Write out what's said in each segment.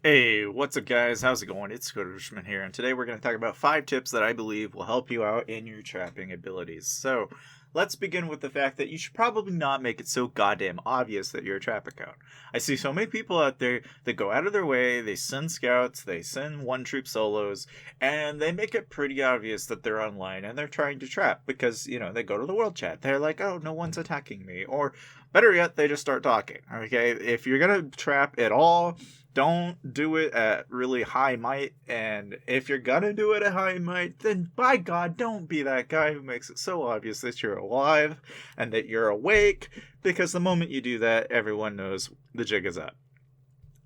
Hey, what's up, guys? How's it going? It's Scotishman here, and today we're going to talk about 5 tips that I believe will help you out in your trapping abilities. So, let's begin with the fact that you should probably not make it so goddamn obvious that you're a trap account. I see so many people out there that go out of their way, they send scouts, they send one-troop solos, and they make it pretty obvious that they're online and they're trying to trap because, they go to the world chat. They're like, oh, no one's attacking me. Or, better yet, they just start talking, okay? If you're going to trap at all, don't do it at really high might, and if you're gonna do it at high might, then by God, don't be that guy who makes it so obvious that you're alive and that you're awake, because the moment you do that, everyone knows the jig is up.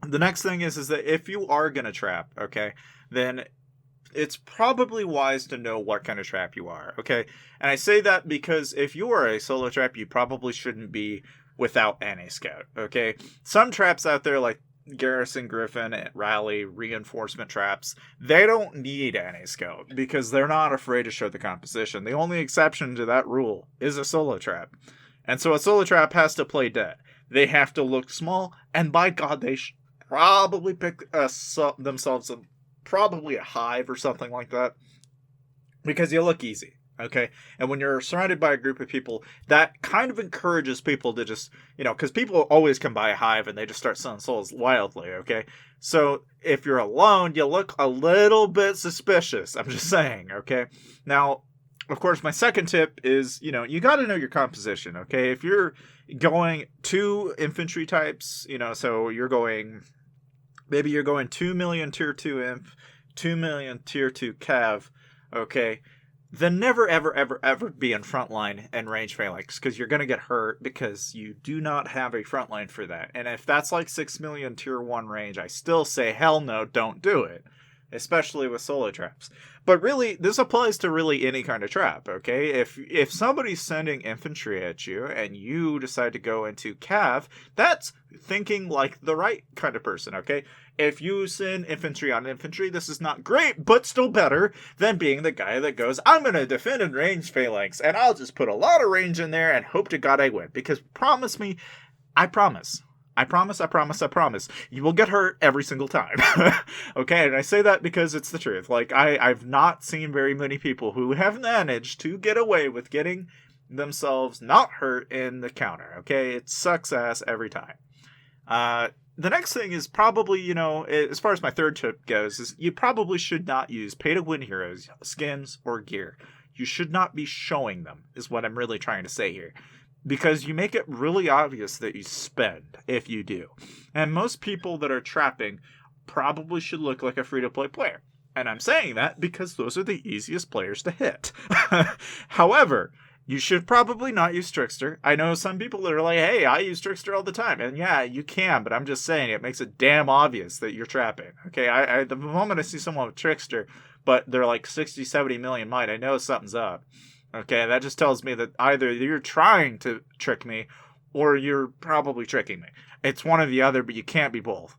The next thing is that if you are gonna trap, okay, then it's probably wise to know what kind of trap you are, okay? And I say that because if you are a solo trap, you probably shouldn't be without any scout, okay? Some traps out there, like garrison, gryphon, and rally reinforcement traps, they don't need any scout because they're not afraid to show the composition. The only exception to that rule is a solo trap, and so a solo trap has to play dead. They have to look small, and by God, they should probably pick themselves probably a hive or something like that, because you look easy. Okay. And when you're surrounded by a group of people, that kind of encourages people to just, because people always come by a hive and they just start selling souls wildly. Okay. So if you're alone, you look a little bit suspicious. I'm just saying. Okay. Now, of course, my second tip is, you got to know your composition. Okay. If you're going 2 infantry types, so maybe you're going 2 million tier 2 inf, 2 million tier 2 cav. Okay. Then never, ever, ever, ever be in frontline and range phalanx, because you're going to get hurt because you do not have a frontline for that. And if that's like 6 million tier 1 range, I still say hell no, don't do it. Especially with solo traps. But really, this applies to really any kind of trap, okay? If somebody's sending infantry at you and you decide to go into cav, that's thinking like the right kind of person, okay? If you send infantry on infantry, this is not great, but still better than being the guy that goes, I'm going to defend in range phalanx, and I'll just put a lot of range in there and hope to God I win. Because promise me, I promise, you will get hurt every single time. Okay, and I say that because it's the truth. Like, I've not seen very many people who have managed to get away with getting themselves not hurt in the counter. Okay, it sucks ass every time. The next thing is probably, as far as my third tip goes, is you probably should not use pay-to-win heroes, skins, or gear. You should not be showing them, is what I'm really trying to say here. Because you make it really obvious that you spend if you do. And most people that are trapping probably should look like a free-to-play player. And I'm saying that because those are the easiest players to hit. However, you should probably not use Trickster. I know some people that are like, hey, I use Trickster all the time. And yeah, you can, but I'm just saying it makes it damn obvious that you're trapping. Okay, the moment I see someone with Trickster, but they're like 60, 70 million might, I know something's up. Okay, that just tells me that either you're trying to trick me or you're probably tricking me. It's one or the other, but you can't be both.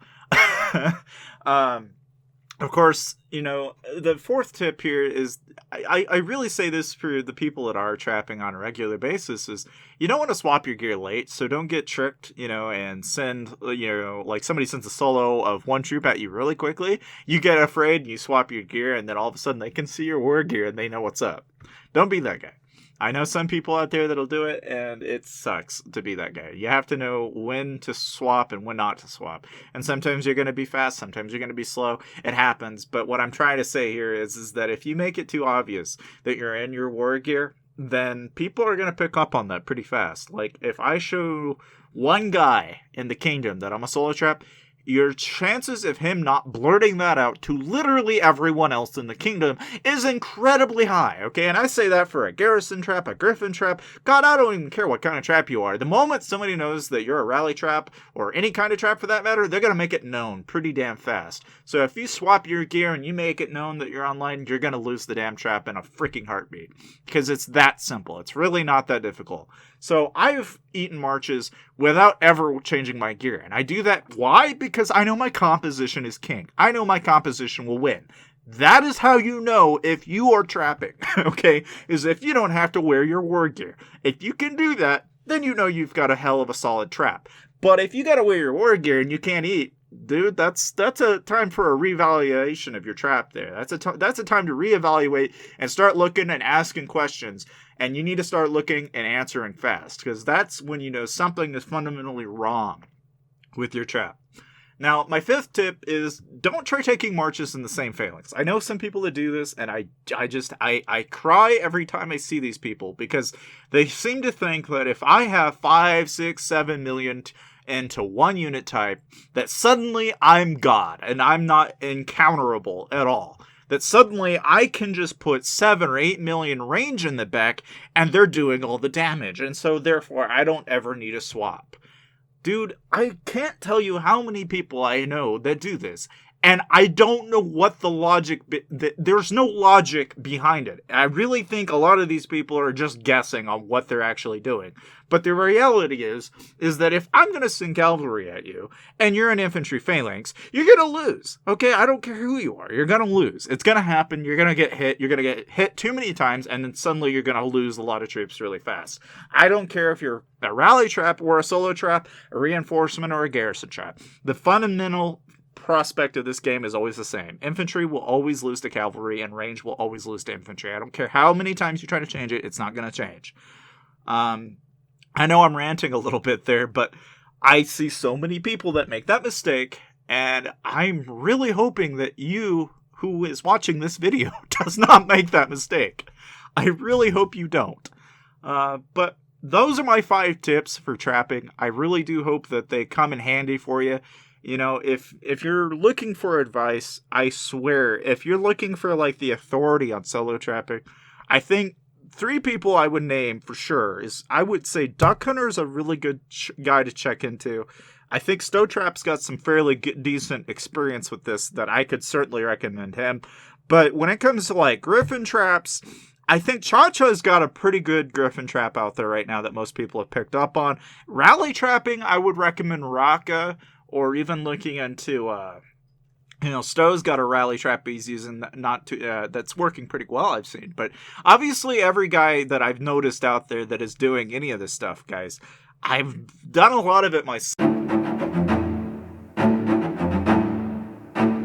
Of course, the fourth tip here is, I really say this for the people that are trapping on a regular basis, is you don't want to swap your gear late, so don't get tricked, and send, like somebody sends a solo of 1 troop at you really quickly, you get afraid, and you swap your gear, and then all of a sudden they can see your war gear and they know what's up. Don't be that guy. I know some people out there that'll do it, and it sucks to be that guy. You have to know when to swap and when not to swap. And sometimes you're going to be fast, sometimes you're going to be slow. It happens. But what I'm trying to say here is that if you make it too obvious that you're in your war gear, then people are going to pick up on that pretty fast. Like, if I show one guy in the kingdom that I'm a solo trap, your chances of him not blurting that out to literally everyone else in the kingdom is incredibly high, okay? And I say that for a garrison trap, a gryphon trap. God, I don't even care what kind of trap you are. The moment somebody knows that you're a rally trap, or any kind of trap for that matter, they're going to make it known pretty damn fast. So if you swap your gear and you make it known that you're online, you're going to lose the damn trap in a freaking heartbeat. Because it's that simple. It's really not that difficult. So I've eaten marches without ever changing my gear. And I do that. Why? Because I know my composition is king. I know my composition will win. That is how you know if you are trapping, okay? Is if you don't have to wear your war gear. If you can do that, then you know you've got a hell of a solid trap. But if you got to wear your war gear and you can't eat, dude, that's a time for a reevaluation of your trap there. That's a time to reevaluate and start looking and asking questions. And you need to start looking and answering fast, because that's when you know something is fundamentally wrong with your trap. Now, my fifth tip is don't try taking marches in the same phalanx. I know some people that do this, and I cry every time I see these people, because they seem to think that if I have 5, 6, 7 million into one unit type, that suddenly I'm God and I'm not encounterable at all. That suddenly I can just put 7 or 8 million range in the back and they're doing all the damage, and so therefore I don't ever need a swap. Dude, I can't tell you how many people I know that do this, and I don't know what the logic... There's no logic behind it. I really think a lot of these people are just guessing on what they're actually doing. But the reality is that if I'm going to send cavalry at you, and you're an infantry phalanx, you're going to lose. Okay, I don't care who you are. You're going to lose. It's going to happen. You're going to get hit. You're going to get hit too many times, and then suddenly you're going to lose a lot of troops really fast. I don't care if you're a rally trap or a solo trap, a reinforcement or a garrison trap. The fundamental prospect of this game is always the same. Infantry will always lose to cavalry, and range will always lose to infantry. I don't care how many times you try to change it, it's not going to change. I know I'm ranting a little bit there, but I see so many people that make that mistake, and I'm really hoping that you, who is watching this video, does not make that mistake. I really hope you don't. But those are my 5 tips for trapping. I really do hope that they come in handy for you. You know, if you're looking for advice, I swear, if you're looking for like the authority on solo trapping, I think 3 people I would name for sure is, I would say Duck Hunter is a really good guy to check into. I think Stow Trap's got some fairly decent experience with this that I could certainly recommend him. But when it comes to like Gryphon traps, I think Cha-Cha's got a pretty good Gryphon trap out there right now that most people have picked up on. Rally trapping, I would recommend Raka, or even looking into, Stow's got a rally trap he's using that's working pretty well, I've seen. But obviously every guy that I've noticed out there that is doing any of this stuff, guys, I've done a lot of it myself.